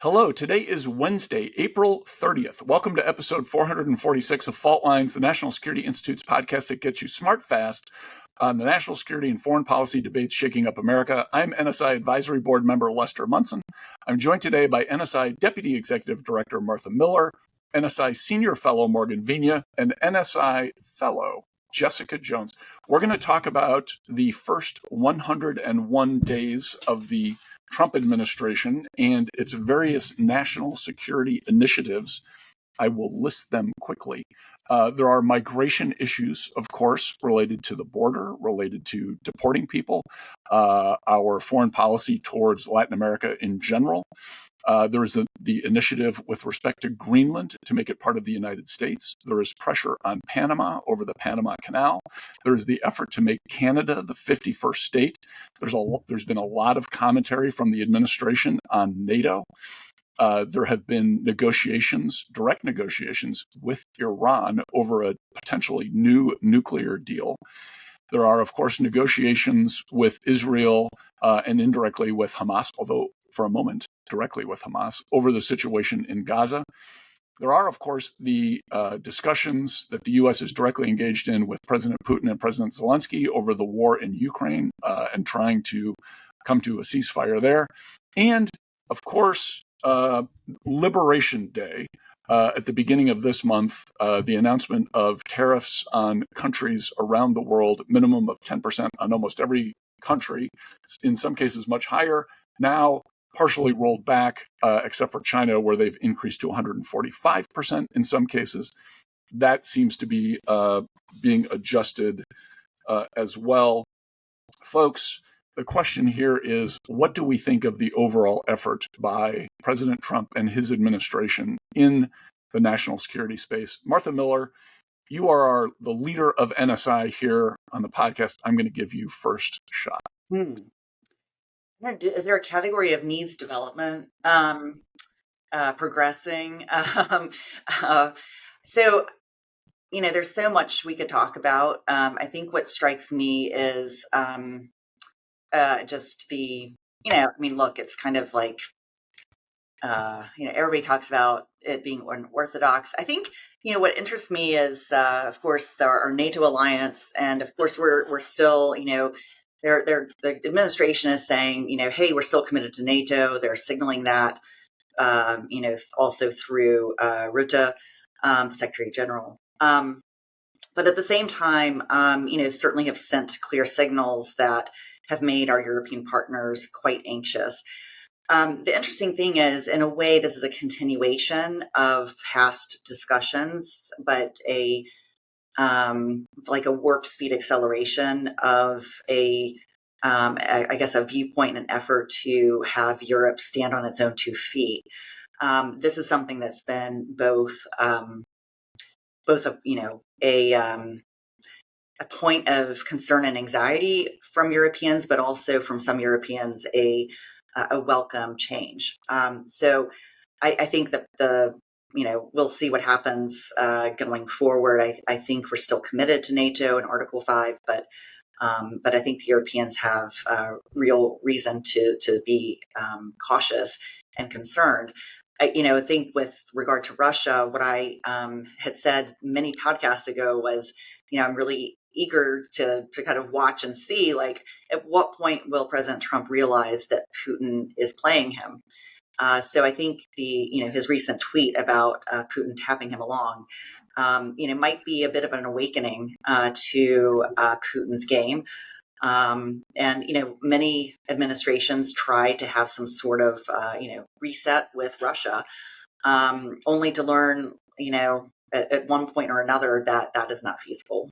Hello, today is Wednesday, April 30th. Welcome to episode 446 of Fault Lines, the National Security Institute's podcast that gets you smart fast on the national security and foreign policy debates shaking up America. I'm NSI Advisory Board member Lester Munson. I'm joined today by NSI Deputy Executive Director Martha Miller, NSI Senior Fellow Morgan Vigna, and NSI Fellow Jessica Jones. We're going to talk about the first 101 days of the Trump administration and its various national security initiatives. I will list them quickly. There are migration issues, of course, related to the border, related to deporting people, our foreign policy towards Latin America in general. There is the initiative with respect to Greenland to make it part of the United States. There is pressure on Panama over the Panama Canal. There is the effort to make Canada the 51st state. There's been a lot of commentary from the administration on NATO. There have been direct negotiations with Iran over a potentially new nuclear deal. There are, of course, negotiations with Israel and indirectly with Hamas, although for a moment directly with Hamas, over the situation in Gaza. There are, of course, the discussions that the U.S. is directly engaged in with President Putin and President Zelensky over the war in Ukraine and trying to come to a ceasefire there. And, of course, Liberation Day. At the beginning of this month, the announcement of tariffs on countries around the world, minimum of 10% on almost every country, in some cases much higher, now partially rolled back, except for China, where they've increased to 145% in some cases. That seems to be being adjusted as well. Folks, the question here is, what do we think of the overall effort by President Trump and his administration in the national security space? Martha Miller, you are the leader of NSI here on the podcast. I'm going to give you first shot. Is there a category of needs development progressing? So, there's so much we could talk about. I think what strikes me is just the, look, it's kind of like, everybody talks about it being unorthodox. I think, what interests me is, of course, our NATO alliance. And of course, we're still, the administration is saying, hey, we're still committed to NATO. They're signaling that, also through Rutte, Secretary General. But at the same time, certainly have sent clear signals that have made our European partners quite anxious. The interesting thing is, in a way, this is a continuation of past discussions, but like a warp speed acceleration of a viewpoint and an effort to have Europe stand on its own 2 feet. This is something that's been both a point of concern and anxiety from Europeans, but also from some Europeans a welcome change. So I think that we'll see what happens going forward. I think we're still committed to NATO and Article 5, but I think the Europeans have real reason to be cautious and concerned. I think with regard to Russia, what I had said many podcasts ago was, I'm really eager to kind of watch and see, like, at what point will President Trump realize that Putin is playing him? So I think his recent tweet about Putin tapping him along, might be a bit of an awakening to Putin's game. And many administrations tried to have some sort of reset with Russia, only to learn at one point or another that is not feasible.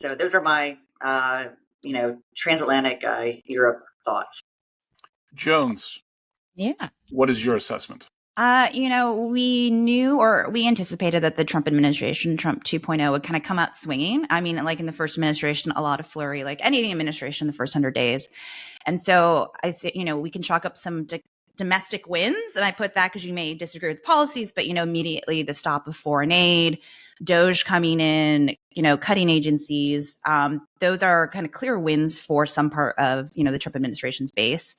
So those are my transatlantic Europe thoughts. Jones. Yeah. What is your assessment? We knew or we anticipated that the Trump administration, Trump 2.0, would kind of come out swinging. I mean, like in the first administration, a lot of flurry, like any administration the first 100 days. And so I say, we can chalk up some domestic wins. And I put that because you may disagree with policies, but, immediately the stop of foreign aid, DOGE coming in, cutting agencies. Those are kind of clear wins for some part of, the Trump administration's base.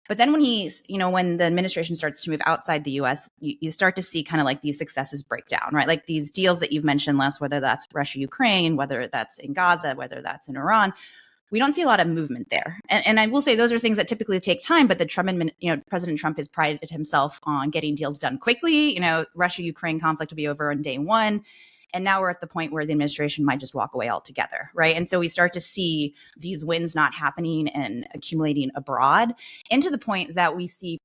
But then when the administration starts to move outside the US, you start to see kind of like these successes break down, right? Like these deals that you've mentioned, Les, whether that's Russia, Ukraine, whether that's in Gaza, whether that's in Iran, we don't see a lot of movement there. And I will say those are things that typically take time, but President Trump has prided himself on getting deals done quickly. Russia-Ukraine conflict will be over on day one. And now we're at the point where the administration might just walk away altogether, right? And so we start to see these wins not happening and accumulating abroad, and to the point that we see,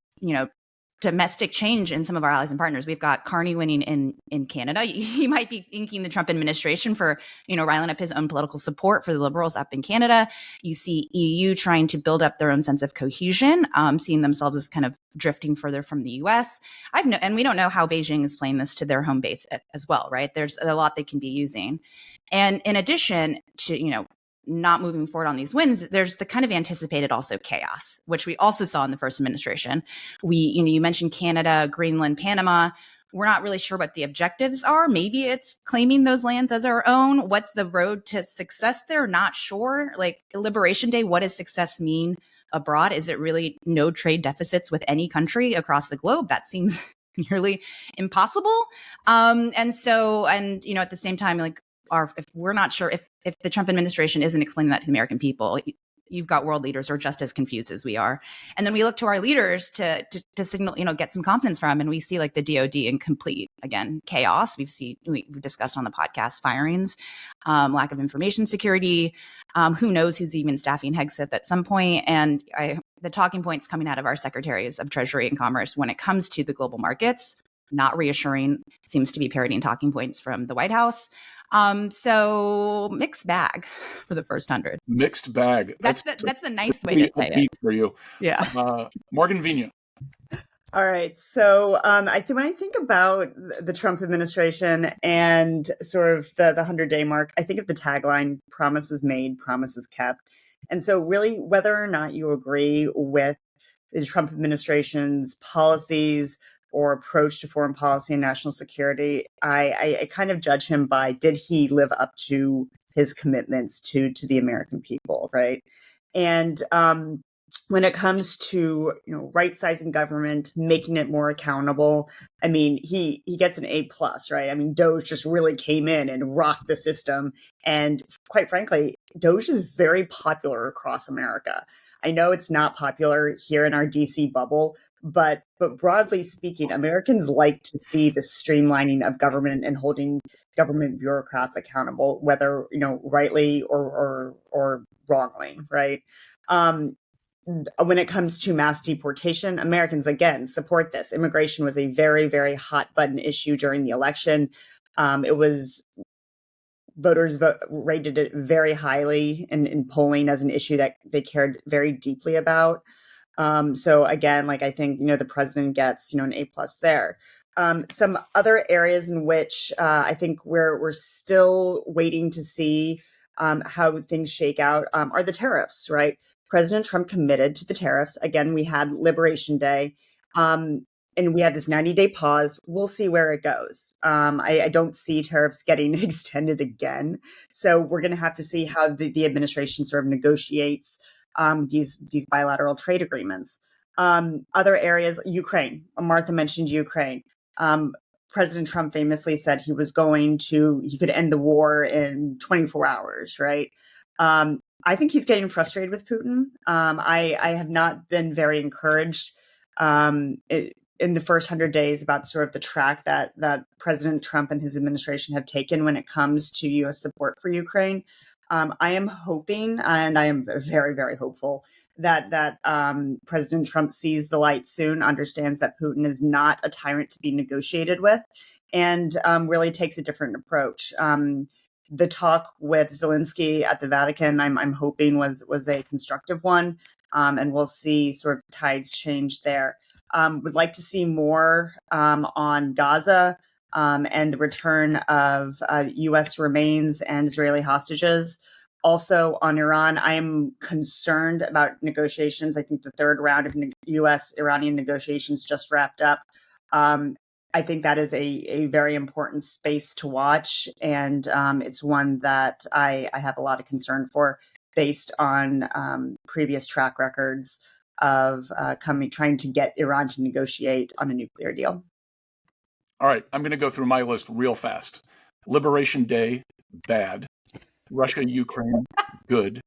domestic change in some of our allies and partners. We've got Carney winning in Canada. He might be thanking the Trump administration for, riling up his own political support for the Liberals up in Canada. You see EU trying to build up their own sense of cohesion, seeing themselves as kind of drifting further from the US. And we don't know how Beijing is playing this to their home base as well, right? There's a lot they can be using. And in addition to, not moving forward on these wins, there's the kind of anticipated also chaos, which we also saw in the first administration. You mentioned Canada, Greenland, Panama. We're not really sure what the objectives are. Maybe it's claiming those lands as our own. What's the road to success there? Not sure. Like Liberation Day, what does success mean abroad? Is it really no trade deficits with any country across the globe? That seems nearly impossible. At the same time, like, if we're not sure, if the Trump administration isn't explaining that to the American people, you've got world leaders who are just as confused as we are. And then we look to our leaders to signal, get some confidence from, and we see like the DOD in complete, again, chaos. We've discussed on the podcast firings, lack of information security. Who knows who's even staffing Hegseth at some point. And the talking points coming out of our secretaries of Treasury and Commerce when it comes to the global markets, not reassuring, seems to be parodying talking points from the White House. So mixed bag for the first 100. Mixed bag. That's the nice way to say it. For you. Yeah. Morgan Vigna. All right. So when I think about the Trump administration and sort of the 100-day mark, I think of the tagline, promises made, promises kept. And so really, whether or not you agree with the Trump administration's policies or approach to foreign policy and national security, I kind of judge him by, did he live up to his commitments to the American people, right? And when it comes to right-sizing government, making it more accountable, I mean, he gets an A+, right? I mean, Doge just really came in and rocked the system, and quite frankly, Doge is very popular across America. I know it's not popular here in our DC bubble, but broadly speaking, Americans like to see the streamlining of government and holding government bureaucrats accountable, whether rightly or wrongly, right? When it comes to mass deportation, Americans, again, support this. Immigration was a very, very hot button issue during the election. Voters rated it very highly in polling as an issue that they cared very deeply about. So again, I think, the president gets, an A+ there. Some other areas in which I think we're still waiting to see how things shake out are the tariffs, right? President Trump committed to the tariffs. Again, we had Liberation Day, and we had this 90-day pause. We'll see where it goes. I don't see tariffs getting extended again. So we're going to have to see how the administration sort of negotiates these bilateral trade agreements. Other areas, Ukraine. Martha mentioned Ukraine. President Trump famously said he could end the war in 24 hours, right? I think he's getting frustrated with Putin. I have not been very encouraged in the first 100 days about sort of the track that President Trump and his administration have taken when it comes to U.S. support for Ukraine. I am hoping, and I am very, very hopeful that President Trump sees the light soon, understands that Putin is not a tyrant to be negotiated with, and really takes a different approach. The talk with Zelensky at the Vatican, I'm hoping was a constructive one, and we'll see sort of tides change there. Would like to see more on Gaza and the return of U.S. remains and Israeli hostages. Also on Iran, I am concerned about negotiations. I think the third round of U.S.-Iranian negotiations just wrapped up. I think that is a very important space to watch, and it's one that I have a lot of concern for based on previous track records of trying to get Iran to negotiate on a nuclear deal. All right, I'm going to go through my list real fast. Liberation Day, bad. Russia, Ukraine, good.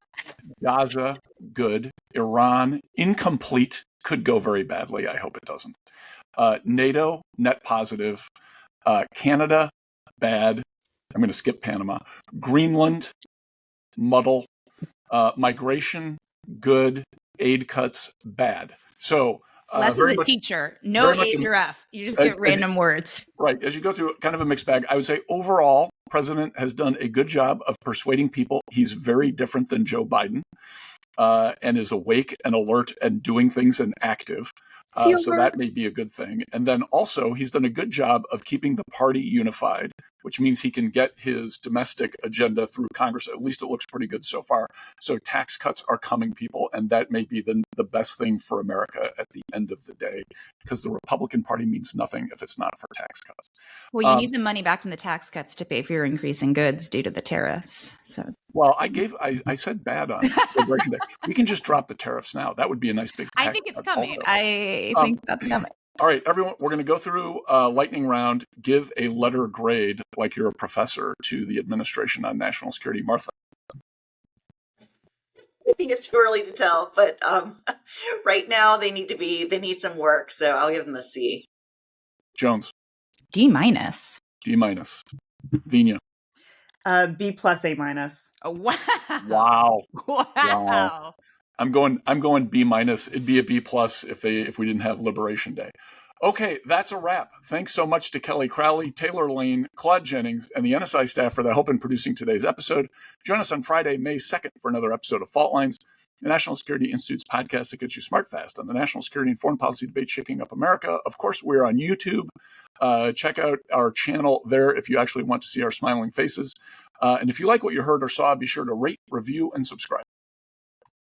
Gaza, good. Iran, incomplete, could go very badly. I hope it doesn't. NATO, net positive. Canada, bad. I'm going to skip Panama. Greenland, muddle. Migration, good. Aid cuts, bad. So Les is a teacher. No A through F. You just get random words. Right. As you go through kind of a mixed bag, I would say overall, the president has done a good job of persuading people. He's very different than Joe Biden and is awake and alert and doing things and active. So that may be a good thing. And then also, he's done a good job of keeping the party unified, which means he can get his domestic agenda through Congress. At least it looks pretty good so far. So tax cuts are coming, people, and that may be the best thing for America at the end of the day, because the Republican Party means nothing if it's not for tax cuts. Well, you need the money back from the tax cuts to pay for your increase in goods due to the tariffs. So, well, I said bad on Liberation Day. We can just drop the tariffs now. That would be a nice big tax I think it's coming. Also. I think that's coming. All right, everyone, we're going to go through lightning round. Give a letter grade like you're a professor to the administration on national security. Martha. I think it's too early to tell, but right now they need some work, so I'll give them a C. Jones. D minus. D minus. Vina. B plus A minus. Oh, wow. Wow. Wow. I'm going B minus. It'd be a B plus if we didn't have Liberation Day. Okay, that's a wrap. Thanks so much to Kelly Crowley, Taylor Lane, Claude Jennings, and the NSI staff for their help in producing today's episode. Join us on Friday, May 2nd for another episode of Fault Lines, the National Security Institute's podcast that gets you smart fast on the national security and foreign policy debate shaking up America. Of course, we're on YouTube. Check out our channel there if you actually want to see our smiling faces. And if you like what you heard or saw, be sure to rate, review, and subscribe.